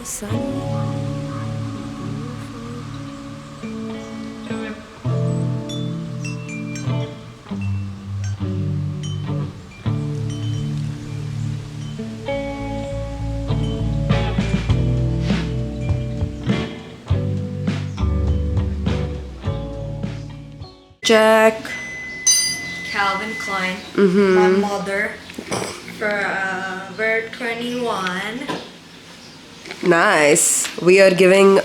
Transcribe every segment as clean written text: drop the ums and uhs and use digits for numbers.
sun. Check. Calvin Klein. My mother. Forever 21. Nice. We are giving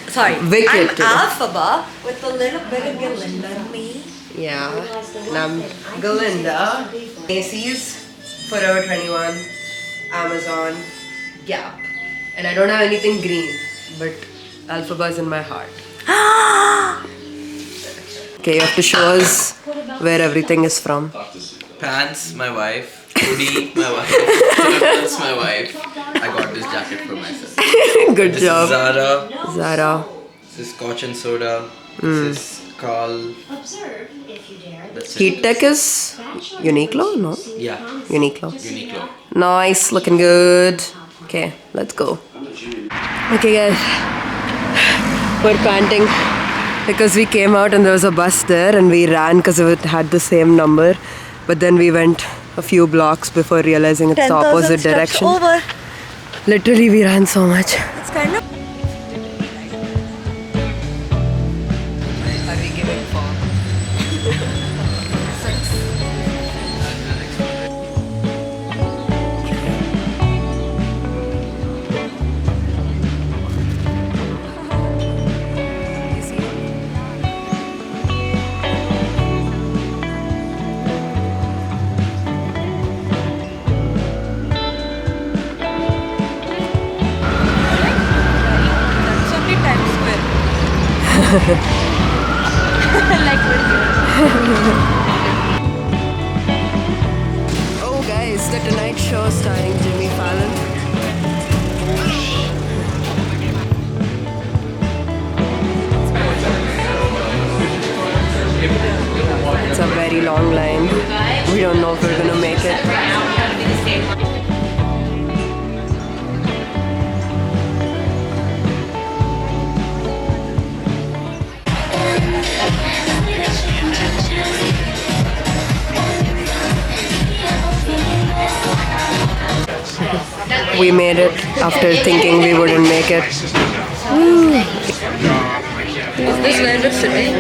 Sorry. Wicked I'm today. Alphaba with a little bit of Galinda in me. Yeah. And I'm Galinda. Macy's, Forever 21, Amazon, Gap. And I don't have anything green, but Alphaba's in my heart. Okay, you have to show us where everything is from. Pants, my wife. Hoodie, my wife. That's my wife. I got this jacket for myself. Good This job. is Zara. Zara. This is Scotch and Soda. This is Carl. That's it. Heat Tech is Uniqlo? No? Yeah, Uniqlo. Uniqlo. Nice, looking good. Okay, let's go. Okay guys, we're panting because we came out and there was a bus there and we ran because it had the same number, but then we went a few blocks before realizing it's the 10,000 opposite steps direction. over. Literally we ran so much. It's kind of. Are we giving form? Oh guys, the Tonight Show starring Jimmy Fallon. It's a very long line. We don't know if we're gonna make it. We made it after thinking we wouldn't make it. Is this where we're sitting?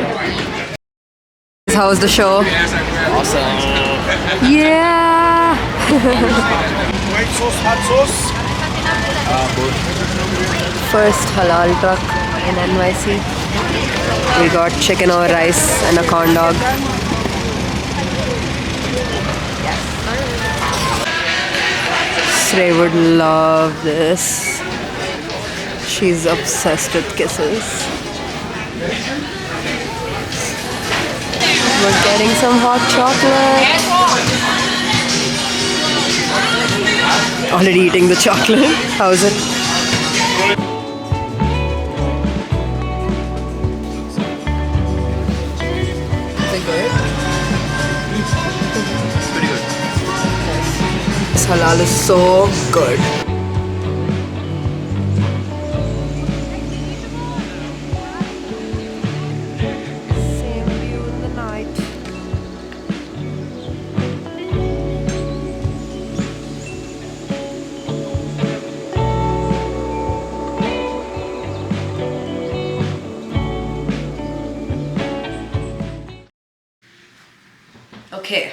How was the show? Awesome. Yeah! White sauce, hot sauce. First halal truck in NYC. We got chicken or rice and a corn dog. Shrey would love this. She's obsessed with kisses. We're getting some hot chocolate. Already eating the chocolate. How's it? Is it good? Pretty good. This halal is so good. Same view in the night. Okay.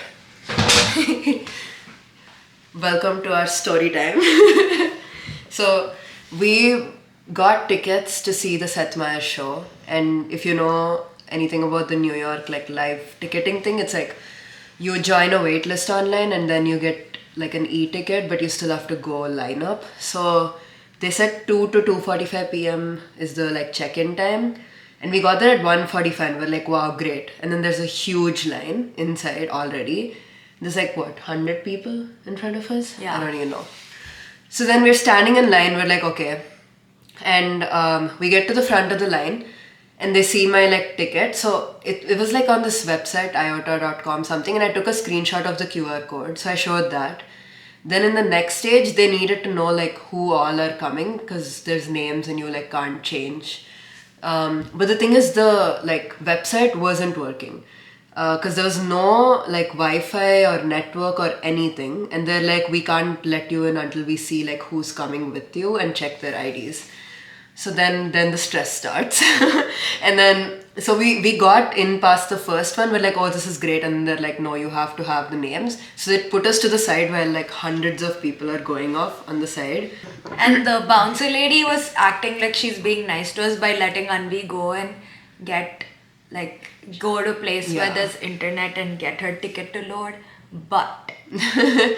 Welcome to our story time. So we got tickets to see the Seth Meyers show, and if you know anything about the New York like live ticketing thing, it's like you join a wait list online and then you get like an e-ticket, but you still have to go line up. So they said 2 to 2:45 p.m. is the like check-in time, and we got there at 1:45 and we're like, wow, great. And then there's a huge line inside already. There's like what, 100 people in front of us? Yeah. I don't even know. So then we're standing in line, we're like, okay. And we get to the front of the line and they see my like ticket. So it was like on this website, iota.com something, and I took a screenshot of the QR code. So I showed that. Then in the next stage, they needed to know like who all are coming because there's names and you like can't change. But the thing is, the like website wasn't working because there was no like Wi-Fi or network or anything, and they're like, we can't let you in until we see like who's coming with you and check their IDs. So then the stress starts. And then so we got in past the first one. We're like, oh, this is great. And they're like, no, you have to have the names. So they put us to the side where like hundreds of people are going off on the side. And the bouncer lady was acting like she's being nice to us by letting Anvi go and go to a place where there's internet and get her ticket to load. But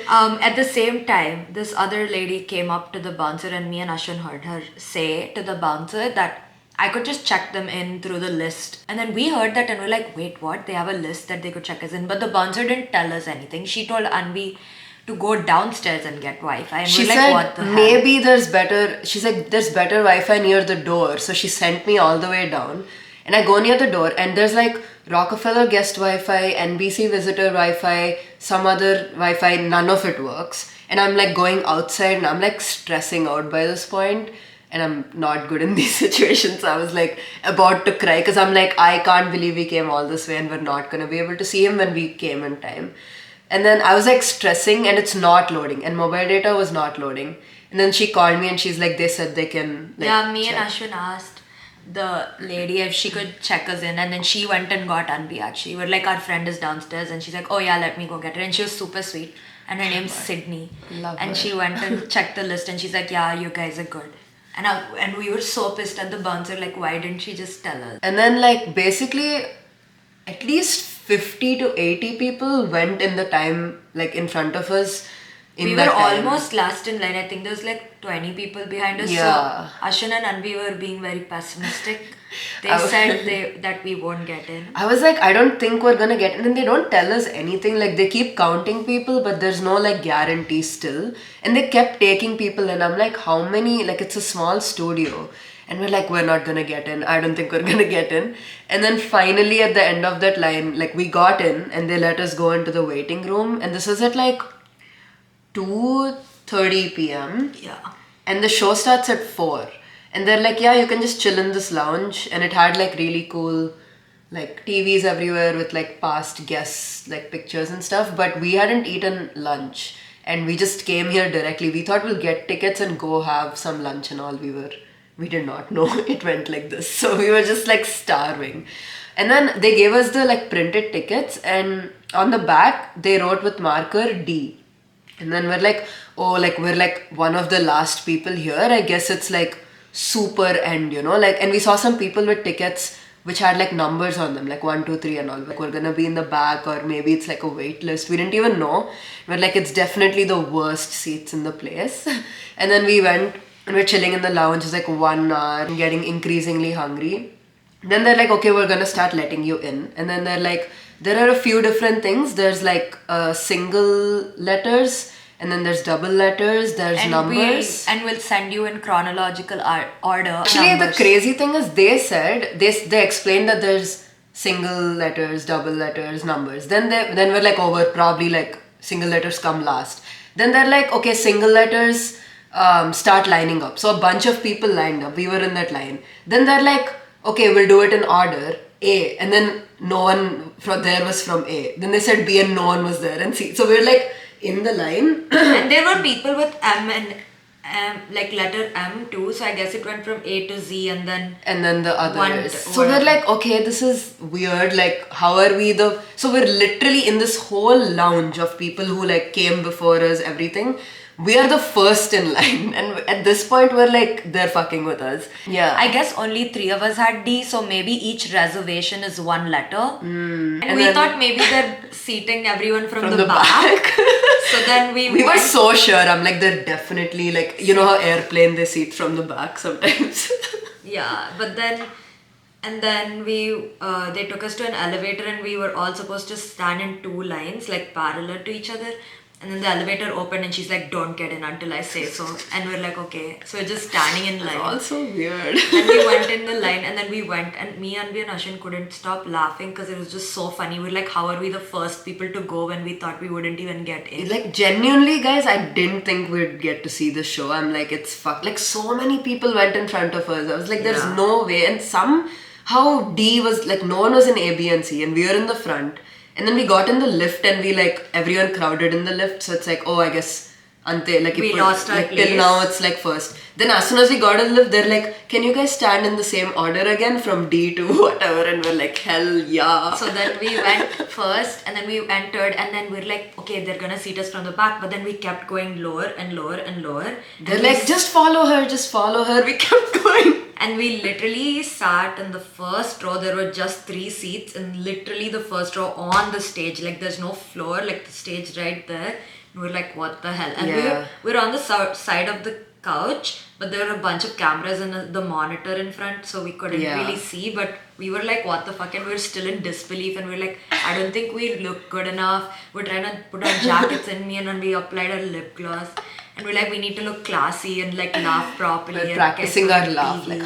at the same time, this other lady came up to the bouncer, and me and Ashwin heard her say to the bouncer that I could just check them in through the list. And then we heard that and we're like, wait, what? They have a list that they could check us in. But the bouncer didn't tell us anything. She told Anvi to go downstairs and get Wi-Fi. And She we're like, said, what the hell? maybe there's better. She's like, there's better Wi-Fi near the door. So she sent me all the way down. And I go near the door and there's like Rockefeller guest Wi-Fi, NBC visitor Wi-Fi, some other Wi-Fi, none of it works. And I'm like going outside and I'm like stressing out by this point. And I'm not good in these situations. I was like about to cry because I'm like, I can't believe we came all this way and we're not going to be able to see him when we came in time. And then I was like stressing and it's not loading and mobile data was not loading. And then she called me and she's like, they said they can like, Me check. and Ashwin asked the lady if she could check us in, and then she went and got Anvi actually. We're like, our friend is downstairs, and she's like, oh yeah, let me go get her. And she was super sweet, and her name's Sydney. Love and her. she went and checked the list, and she's like, yeah, you guys are good. And we were so pissed at the bouncer, like, why didn't she just tell us? And then like basically at least 50 to 80 people went in the time like in front of us. We were almost last in line. I think there was like 20 people behind us. Yeah. So Ashwin and Anvi were being very pessimistic. They I was- said that we won't get in. I was like, I don't think we're gonna get in. And they don't tell us anything. Like they keep counting people, but there's no like guarantee still. And they kept taking people in. I'm like, how many? Like it's a small studio. And we're like, we're not gonna get in. I don't think we're gonna get in. And then finally at the end of that line, like we got in and they let us go into the waiting room. And this was at like 2:30 p.m. Yeah. And the show starts at 4. And they're like, yeah, you can just chill in this lounge. And it had like really cool like TVs everywhere with like past guests, like pictures and stuff. But we hadn't eaten lunch. And we just came here directly. We thought we'll get tickets and go have some lunch and all. We did not know it went like this. So we were just like starving. And then they gave us the like printed tickets. And on the back, they wrote with marker D. And then we're like, oh, like we're like one of the last people here. I guess it's like super end, you know, like, and we saw some people with tickets which had like numbers on them, like 1, 2, 3 and all. Like we're gonna be in the back or maybe it's like a wait list. We didn't even know. But like it's definitely the worst seats in the place. And then we went and we're chilling in the lounge. It's like 1 hour, getting increasingly hungry. Then they're like, okay, we're gonna start letting you in. And then they're like, there are a few different things. There's like single letters, and then there's double letters, there's numbers. And we'll send you in chronological order. Actually, numbers. the crazy thing is they said, they explained that there's single letters, double letters, numbers. Then we're like, oh, we're probably like single letters come last. Then they're like, okay, single letters start lining up. So a bunch of people lined up. We were in that line. Then they're like, okay, we'll do it in order. A, and then no one from there was from A. Then they said B and no one was there, and C. So we're like in the line. And there were people with M and like letter M too. So I guess it went from A to Z and then The others. One- So we're like, okay, this is weird. Like, how are we So we're literally in this whole lounge of people who like came before us, everything. We are the first in line. And at this point, we're like, they're fucking with us. Yeah. I guess only 3 of us had D, so maybe each reservation is 1 letter. And we then- thought maybe they're seating everyone from the back. back. So then we We were went- so sure. I'm like, they're definitely like, you know how airplane they seat from the back sometimes. Yeah, but then they took us to an elevator and we were all supposed to stand in 2 lines like parallel to each other. And then the elevator opened and she's like, don't get in until I say so. And we're like, okay. So we're just standing in line. Also weird. And we went in the line and then we went and me, Anvi and Ashin couldn't stop laughing because it was just so funny. We're like, how are we the first people to go when we thought we wouldn't even get in? Like genuinely guys, I didn't think we'd get to see the show. I'm like, it's fuck. Like so many people went in front of us. I was like, there's no way. And somehow D was like, no one was in A, B and C and we were in the front. And then we got in the lift and we like, everyone crowded in the lift. So it's like, oh, I guess, ante, like we lost our like place. Till now it's like first. Then as soon as we got in the lift, they're like, can you guys stand in the same order again from D to whatever? And we're like, hell yeah. So then we went first and then we entered and then we're like, okay, they're gonna seat us from the back. But then we kept going lower and lower and lower. They're like, just follow her, just follow her. We kept going. And we literally sat in the first row. There were just 3 seats and literally the first row on the stage. Like there's no floor, like the stage right there. And we're like, what the hell? And we're on the side of the couch, but there were a bunch of cameras and the monitor in front, so we couldn't really see. But we were like, what the fuck? And we were still in disbelief. And we're like, I don't think we look good enough. We're trying to put our jackets in me and then we applied our lip gloss. And we're like, we need to look classy and like laugh properly. We're and practicing our laugh. Like,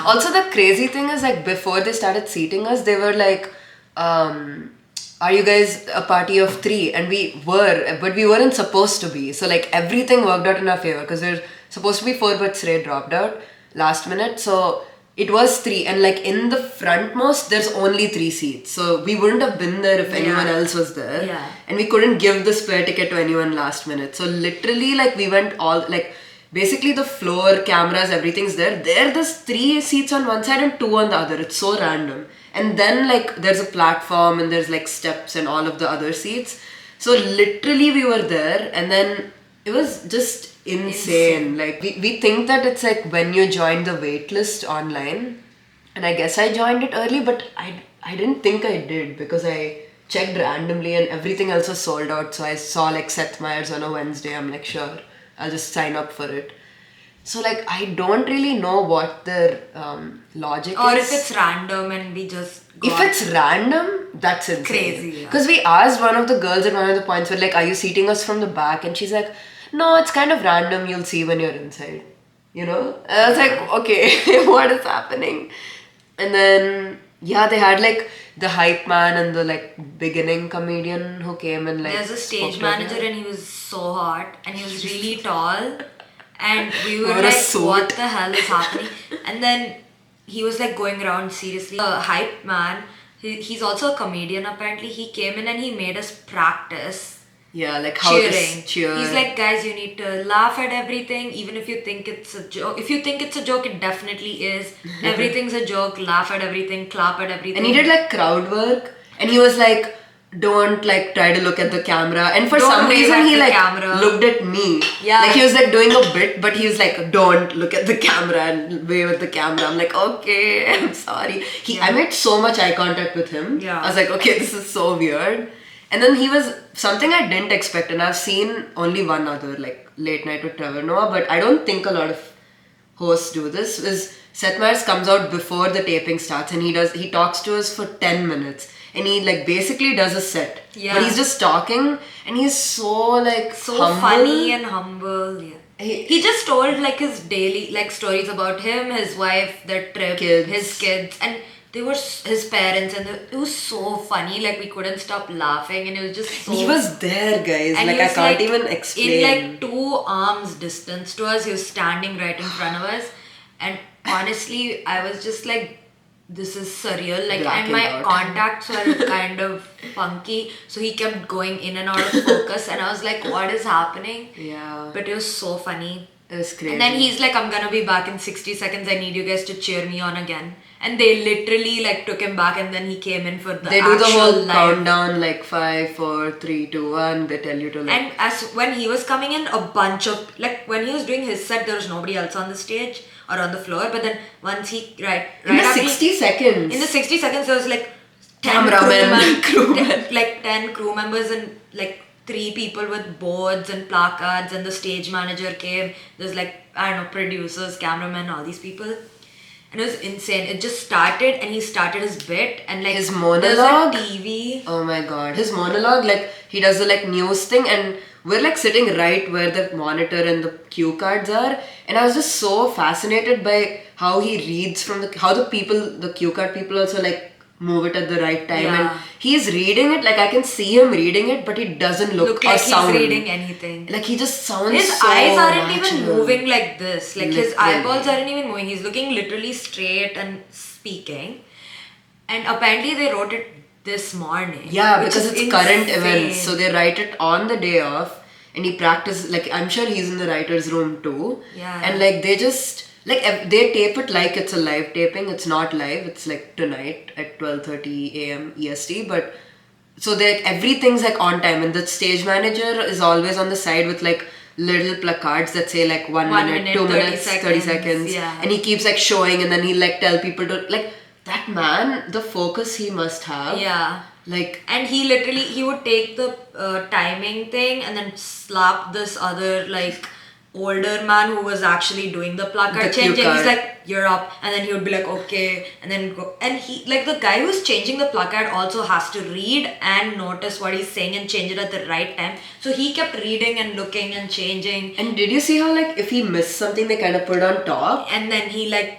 Also, the crazy thing is like before they started seating us, they were like, are you guys a party of 3? And we were, but we weren't supposed to be. So like everything worked out in our favor because we were supposed to be 4, but Srey dropped out last minute. So it was 3. And like in the frontmost, there's only 3 seats. So we wouldn't have been there if anyone else was there. Yeah. And we couldn't give the spare ticket to anyone last minute. So literally like we went all like, basically the floor, cameras, everything's there. There's 3 seats on one side and 2 on the other. It's so random. And then like there's a platform and there's like steps and all of the other seats. So literally we were there and then it was just insane. Like we think that it's like when you join the waitlist online. And I guess I joined it early, but I didn't think I did because I checked randomly and everything else was sold out. So I saw like Seth Meyers on a Wednesday. I'm like, sure, I'll just sign up for it. So like I don't really know what their logic Or is. if it's random and we just If it's random, that's insane. Crazy, Because we asked one of the girls at one of the points, we're like, are you seating us from the back? And she's like, no, it's kind of random. You'll see when you're inside. You know? And I was like, okay, what is happening? And then, yeah, they had like the hype man and the like beginning comedian who came and like... There's a stage spoke to manager her. and he was so hot and he was really tall. And we were Wore a like, suit. what the hell is happening? And then he was like going around seriously. The hype man, he's also a comedian apparently. He came in and he made us practice Yeah, like how cheering. to cheer. He's like, guys, you need to laugh at everything, even if you think it's a joke. If you think it's a joke, it definitely is. Everything's a joke. Laugh at everything, clap at everything. And he did like crowd work and he was like, don't like try to look at the camera. And for Don't some wave reason at he the like camera. looked at me. Yeah. Like he was like doing a bit, but he was like, don't look at the camera and wave at the camera. I'm like, okay, I'm sorry. I made so much eye contact with him. Yeah. I was like, okay, this is so weird. And then he was something I didn't expect. And I've seen only one other like Late Night with Trevor Noah, but I don't think a lot of hosts do this. Is Seth Meyers comes out before the taping starts and he talks to us for 10 minutes. And he like basically does a set. Yeah. But he's just talking and he's so like so humble. funny and humble. Yeah. He just told like his daily like stories about him, his wife, their trip, Kids. his kids, and they were his parents, and it was so funny. Like we couldn't stop laughing, and it was just so. He was there, guys. and Like he I was, can't even explain. In like 2 arms distance to us, he was standing right in front of us, and honestly, I was just like, this is surreal. Like, and Blacking my out. contacts were kind of funky, so he kept going in and out of focus, and I was like, what is happening? Yeah. But it was so funny. It was crazy. And then he's like, I'm gonna be back in 60 seconds. I need you guys to cheer me on again. And they literally like took him back, and then he came in for the they do the actual whole live. countdown like 5, 4, 3, 2, 1. They tell you to like. And as when he was coming in, a bunch of like when he was doing his set, there was nobody else on the stage or on the floor. But then once he in the after 60 seconds. in the 60 seconds, there was like 10 Cameramen, crewmen. like 10 crew members and like 3 people with boards and placards, and the stage manager came. There's like, I don't know, producers, cameramen, all these people. and it was insane. It just started and he started his bit and like His monologue. there's a TV. Oh my god, his monologue, like he does the like news thing, and we're like sitting right where the monitor and the cue cards are, and I was just so fascinated by how he reads from how the cue card people also like move it at the right time, Yeah. and he's reading it, like I can see him reading it, but he doesn't look or like sound he's reading anything. like he just sounds His so eyes aren't natural. even moving like this. Like his Literally. eyeballs aren't even moving. He's looking literally straight and speaking. And apparently they wrote it this morning. Yeah, which because is it's current insane. events, so they write it on the day off, and he practices. Like I'm sure he's in the writers' room too. Yeah. And like they just they tape it like it's a live taping. It's not live. It's like tonight at 12:30 a.m. EST. But so they everything's like on time, and the stage manager is always on the side with like little placards that say like 1 minute, 2 30 minutes, 30 seconds, yeah. and he keeps like showing, and then he like tell people to like that man, the focus he must have. Yeah. Like And he would take the timing thing and then slap this other like older man who was actually doing the placard The change, cue and he's card. like, you're up, and then he would be like, okay, and then go, and he like the guy who's changing the placard also has to read and notice what he's saying and change it at the right time, so he kept reading and looking and changing. And did you see how like if he missed something they kind of put it on top? And then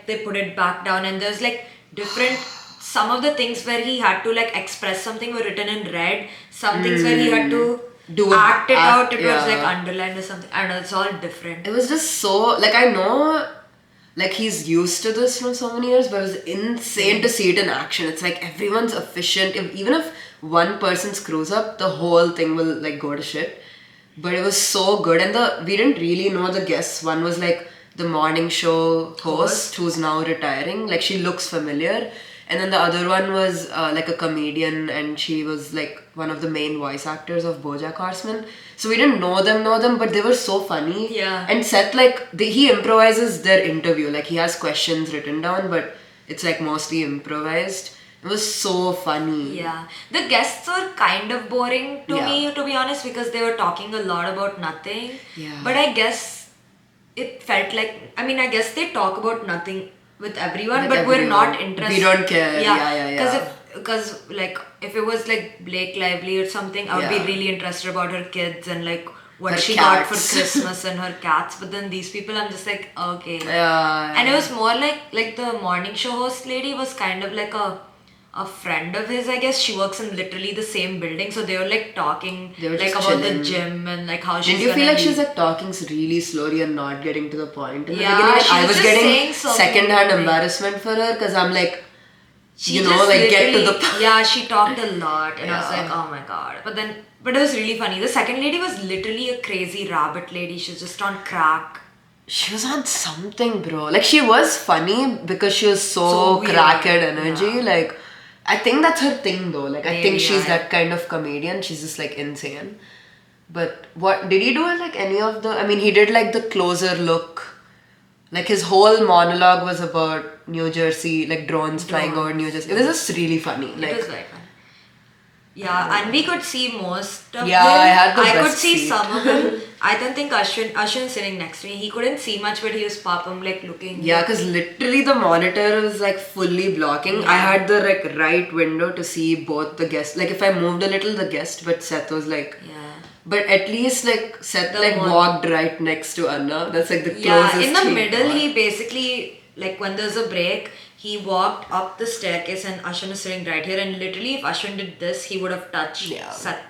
they put it back down, and there's like different, some of the things where he had to like express something were written in red, some things where he had to act it out, it was like underlined or something. I don't know, it's all different. It was just so like I know like he's used to this from so many years, but it was insane to see it in action. It's like everyone's efficient. Even if one person screws up, the whole thing will like go to shit. But it was so good, and we didn't really know the guests. One was like the morning show host who's now retiring. Like she looks familiar. And then the other one was like a comedian, and she was like one of the main voice actors of BoJack Horseman. So we didn't know them, but they were so funny. Yeah. And Seth, like, he improvises their interview. Like, he has questions written down, but it's like mostly improvised. It was so funny. Yeah. The guests were kind of boring to Yeah. me, to be honest, because they were talking a lot about nothing. Yeah. But I guess it felt like, I mean, I guess they talk about nothing with everyone, With but we're everyone. not interested. We don't care. Yeah. Because like if it was like Blake Lively or something, I would be Yeah. really interested about her kids and like what Her she got for cats. Christmas and her cats. But then these people, I'm just like, okay. Yeah. And it was more like the morning show host lady was kind of like a friend of his, I guess. She works in literally the same building, so they were like talking They were like just about chilling. the gym and like how she's Didn't you feel gonna like be- she's like talking really slowly and not getting to the point in Yeah, the beginning? she I was was just getting saying so second-hand many embarrassment for her because I'm like, She you know, just like get to the literally- point. Yeah, she talked a lot, and I was Yeah. like, oh my god. But it was really funny. The second lady was literally a crazy rabbit lady. She was just on crack. She was on something, bro. Like, she was funny because she was so weird. crackhead energy. Yeah. Like, I think that's her thing, though. Like, I Maybe, think she's yeah. that kind of comedian. She's just, like, insane. But what... Did he do, like, any of the... I mean, he did, like, the closer look. Like, his whole monologue was about New Jersey, like, drones flying over New Jersey. It was just really funny. Like, It was very fun. Yeah, and we could see most of Yeah, him. I had the could best see seat. some of him. I don't think Ashwin sitting next to me. He couldn't see much, but he was popping like looking. yeah, because literally the monitor was like fully blocking. I had the like right window to see both the guests. Like if I moved a little, the guest, but Seth was like, Yeah. but at least like Seth The like one- walked right next to Anna. That's like the closest. Yeah, in the he middle, got. he basically, like when there's a break, he walked up the staircase and Ashwin is sitting right here, and literally if Ashwin did this, he would have touched Yeah. Seth.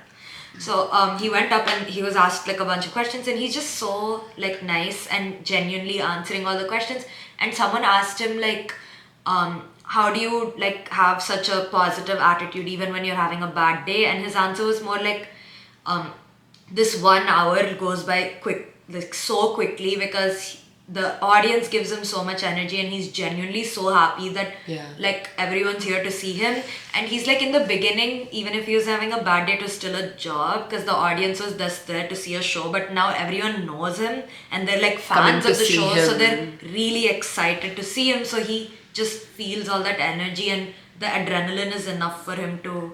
So he went up and he was asked like a bunch of questions, and he's just so like nice and genuinely answering all the questions. And someone asked him like, how do you like have such a positive attitude even when you're having a bad day? And his answer was more like, this 1 hour goes by so quickly because the audience gives him so much energy, and he's genuinely so happy that Yeah. like everyone's here to see him. And he's like in the beginning, even if he was having a bad day, it was still a job because the audience was just there to see a show. But now everyone knows him and they're like Coming fans to of the see show, so him. they're really excited to see him. So he just feels all that energy, and the adrenaline is enough for him to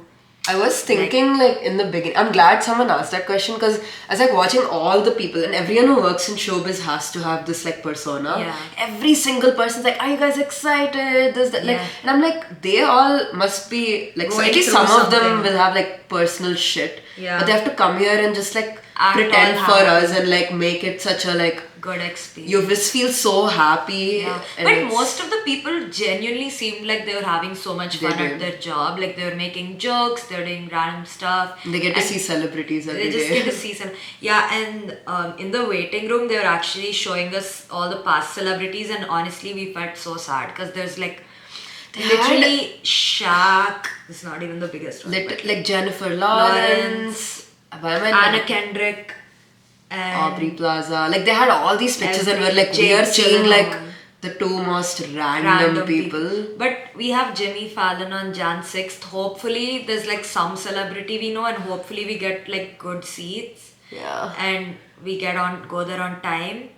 I was thinking like in the beginning, I'm glad someone asked that question because I was like watching all the people and everyone who works in showbiz has to have this like persona. Yeah. Every single person's like, are you guys excited? This, that, like, Yeah. and I'm like, they all must be like, so Going at least through some of them something. will have like personal shit. Yeah. But they have to come here and just like Act pretend all for happy. us and like make it such a like, Good experience. you just feel so happy. Yeah. and But it's- most of the people genuinely seemed like they were having so much They fun at did. their job. Like they were making jokes, they were doing random stuff. They get to And see celebrities every They day. just get to see some. Yeah, and in the waiting room, they were actually showing us all the past celebrities, and honestly, we felt so sad because there's like They had- literally Shaq. It's not even the biggest one. but like Jennifer Lawrence. Why am I Anna not- Kendrick. And Aubrey Plaza. Like they had all these pictures and we're like, we Jake are seeing like Gyllenhaal. the two most random people. But we have Jimmy Fallon on Jan 6th. Hopefully, there's like some celebrity we know, and hopefully we get like good seats. Yeah. And we go there on time.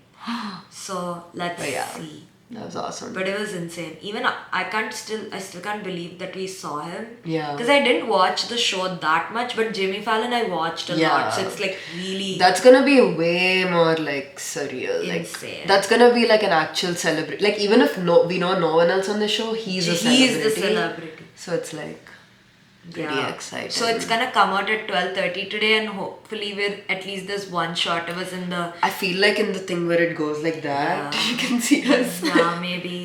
So let's But yeah, see. that was awesome. But it was insane. Even I still can't believe that we saw him. Yeah. Because I didn't watch the show that much, but Jimmy Fallon I watched a Yeah. lot. So it's like really. That's gonna be way more like surreal. Insane. Like that's gonna be like an actual celebrity. Like even if we know no one else on the show, he's a celebrity. He's the celebrity. So it's like pretty exciting. So it's gonna come out at 12:30 today, and hopefully with at least this one shot of us in the. I feel like in the thing where it goes like that, you can see us. Yeah, maybe.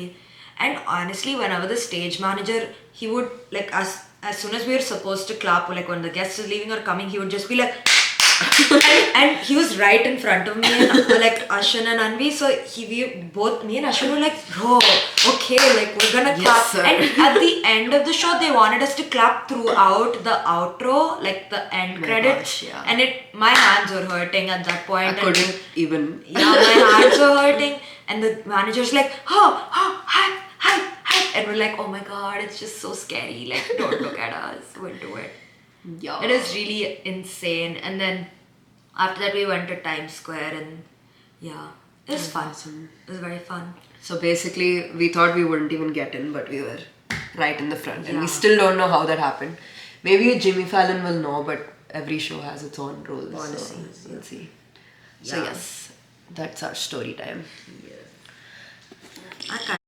And honestly, whenever the stage manager, he would like as soon as we were supposed to clap, or like when the guest is leaving or coming, he would just be like. and he was right in front of me, and like Ashwin and Anvi. So me and Ashwin were like, bro, okay, like we're gonna Yes, clap. sir. And at the end of the show, they wanted us to clap throughout the outro, like the end My credits. gosh, yeah. And my hands were hurting at that point. I and- couldn't even. yeah, my hands were hurting, and the manager's like, hype. And we're like, oh my god, it's just so scary. Like, don't look at us. We'll do it. Yeah. It is really insane. And then after that, we went to Times Square, and yeah, it was fun. awesome. It was very fun. So basically, we thought we wouldn't even get in, but we were right in the front. And we Yeah. still don't know how that happened. Maybe Jimmy Fallon will know, but every show has its own rules. Policies, So we'll see. So Yeah. yes, that's our story time. I can't